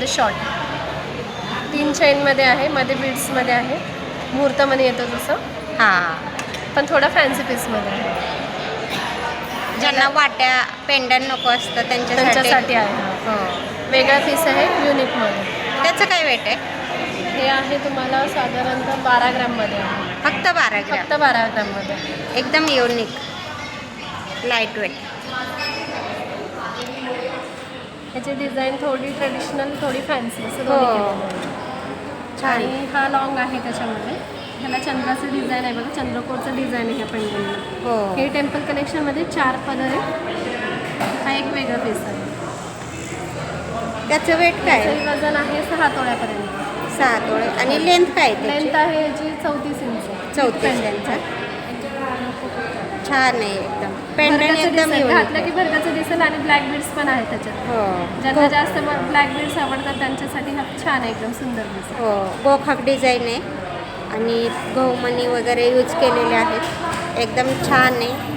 Short 3 चेनमध्ये आहे, मध्ये बीड्समध्ये आहे, मुहूर्तमणी येतो तसं. हां, पण थोडा फॅन्सी पीसमध्ये आहे. ज्यांना वाट्या पेंडंट नको असतं त्यांच्यासाठी आहे. हो. वेगळा पीस आहे युनिकमध्ये. त्याचं काय वेट आहे? हे आहे तुम्हाला साधारणतः 12 ग्रॅममध्ये आहे. फक्त 12 ग्रॅम. फक्त 12 ग्रॅममध्ये. एकदम युनिक, लाईट वेट. ह्याची डिझाईन थोडी ट्रेडिशनल, थोडी फॅन्सी असं हो. दोन्ही केलेलं आहे. छान. आणि हा लॉंग आहे त्याच्यामध्ये. ह्याला चंद्राचं डिझाईन आहे बघा, चंद्रकोरचं डिझाईन आहे ह्या पेंडंटला. हो. हे टेम्पल कलेक्शनमध्ये 4 पदर आहे. हा एक वेगळा पीस आहे. त्याचं वेट काय? त्याचं वजन आहे 6 तोळ्यापर्यंत. 6 तोळे. आणि लेंथ काय आहे त्याची? लेंथ आहे याची 34 इंच. 34 इंच. छान आहे एकदम. पेंडंट भरकाचं एकदम दिसेल, युनिक घातलं आहे. की भरकाचं दिसेल. आणि ब्लॅक बीड्स पण आहेत त्याच्यात. हो. ज्यांना जास्त ब्लॅक बीड्स आवडतात त्यांच्यासाठी हा छान आहे, एकदम सुंदर दिसेल. हो, गोखाक डिझाईन आहे आणि गहुमणी वगैरे यूज केलेले आहेत. एकदम छान आहे.